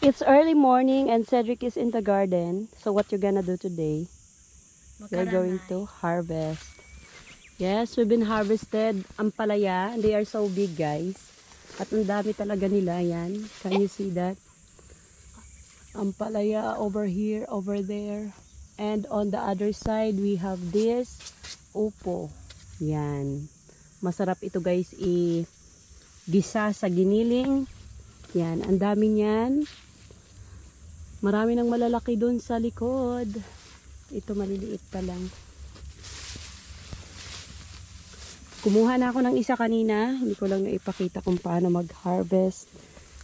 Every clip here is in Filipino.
It's early morning and Cedric is in the garden. So what you gonna do today? We're going to harvest. Yes, we've been harvested ampalaya. They are so big, guys. At ang dami talaga nila yan. Can you see that? Ampalaya over here, over there. And on the other side, we have this upo. Yan. Masarap ito, guys, i-gisa sa giniling. Yan, ang dami niyan. Marami ng malalaki doon sa likod. Ito maliliit pa lang. Kumuha na ako ng isa kanina. Hindi ko lang naipakita kung paano mag-harvest.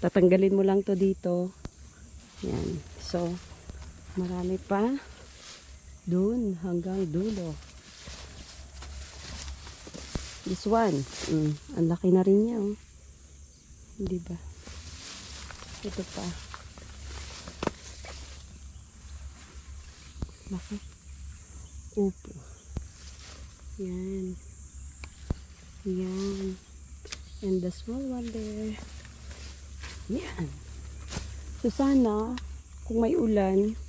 Tatanggalin mo lang to dito. Yan. So, marami pa. Doon hanggang dulo. This one. Ang laki na rin niya. Oh. Hindi ba? Ito pa. Laki. Upo. Yan. Yan. And the small one there. Yan. So sana, kung may ulan,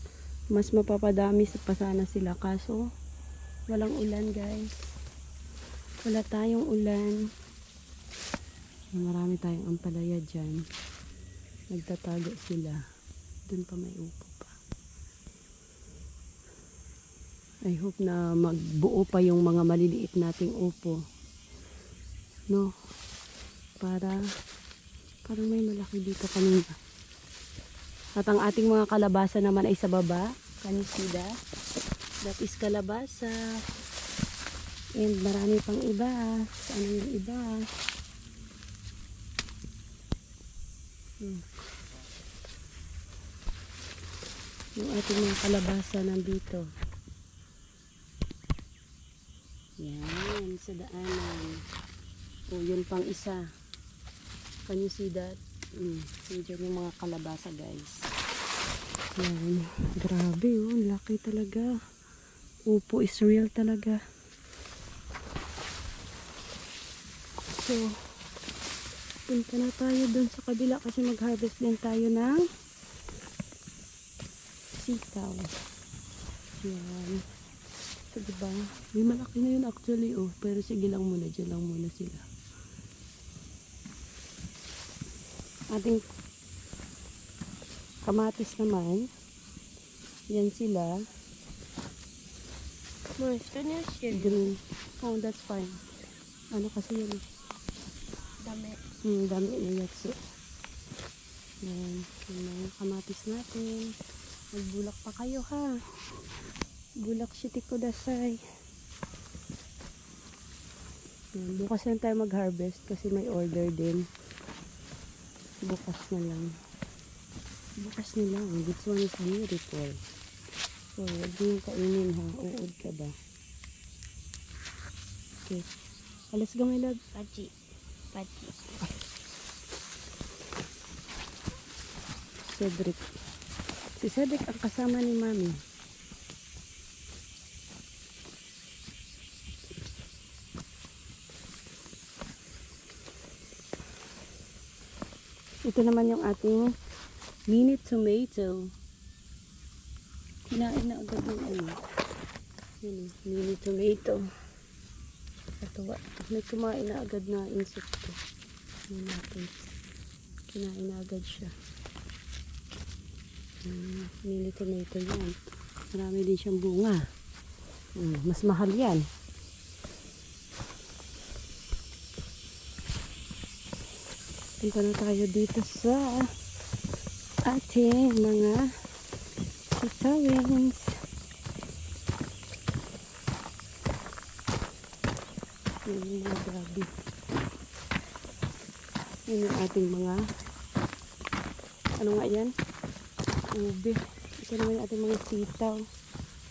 mas mapapadami pa sana sila. Kaso, walang ulan, guys. Wala tayong ulan. Marami tayong ampalaya dyan. Nagtatago sila. Doon pa may upo pa. I hope na magbuo pa yung mga maliliit nating upo. No? Parang may malaki dito kanina. At ang ating mga kalabasa naman ay sa baba. Can you see that? That is kalabasa. And marami pang iba. Saan yung iba? Yung ating mga kalabasa nandito. Yan, sa daanan. O, yun pang isa. Can you see that? Diyan yung mga kalabasa, guys. Yan. Grabe, oh. Laki talaga. Upo is real talaga. So, punta na tayo dun sa kabila kasi mag-harvest din tayo ng sitaw. Yan. So, diba? May malaki na yun actually, oh. Pero sige lang muna, dyan lang muna sila. Ating kamatis naman. Yan sila. Green. Oh, that's fine. Ano kasi yun? Dami. Dami na yatsu. Yan. Yung mga kamatis natin. Magbulak pa kayo, ha? Bulak shiti kudasai. Bukas lang tayo mag-harvest kasi may order din. Bukas na lang. Bukas na lang. This one is beautiful. So, huwag nyo kainin, ha? Uod ka ba? Okay. Let's go, my love. Pachi. Cedric. Si Cedric ang kasama ni Mami. Ito naman yung ating mini tomato. Kinain na agad yung ano. Yun, mini tomato. Katawa. May kumain na agad na insekto. Yun natin. Kinain na agad siya. Mini tomato yan. Marami din siyang bunga. Mas mahal yan. Punta na tayo dito sa ating mga sitawins. Yung mga grabe. Yun yung ating mga ano nga yan? Ube. Ito naman yung ating mga sitaw.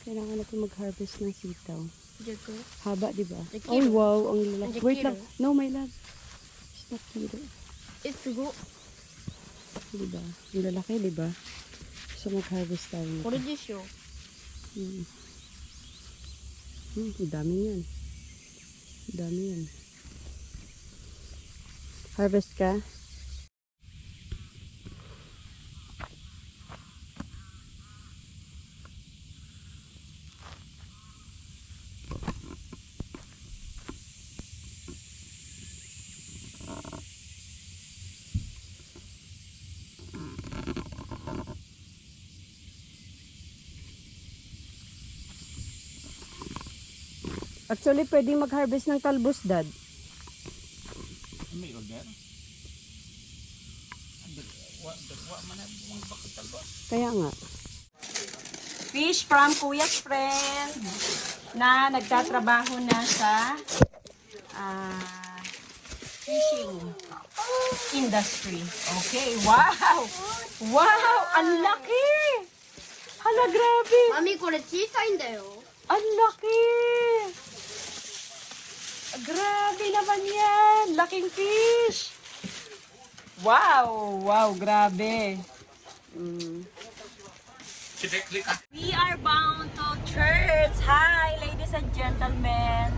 Kailangan natin mag-harvest ng sitaw. Jago. Haba, diba? Kilo. Oh, wow. Ang lalaki. Ang Wait kilo. lang. No, my love. It's not kilo. It's go. Diba? Ang lalaki, diba? So, mag-harvest tayo. What did you show? Dami yan. Dami yan. Harvest ka? Actually, pwedeng mag-harvest ng talbos, Dad. May order. Kaya nga. Fish from Kuya's friend na nagtatrabaho na sa fishing industry. Okay, wow! Wow! Ang laki! Hala, grabe! マミこれ小さいんだよ。 Ang laki! Grabe naman yan! Laking fish! Wow! Wow, grabe! We are bound to church! Hi, ladies and gentlemen!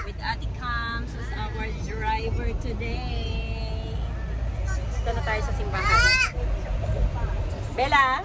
With Ate Cams as our driver today. Ito na tayo sa simbahan. Bella!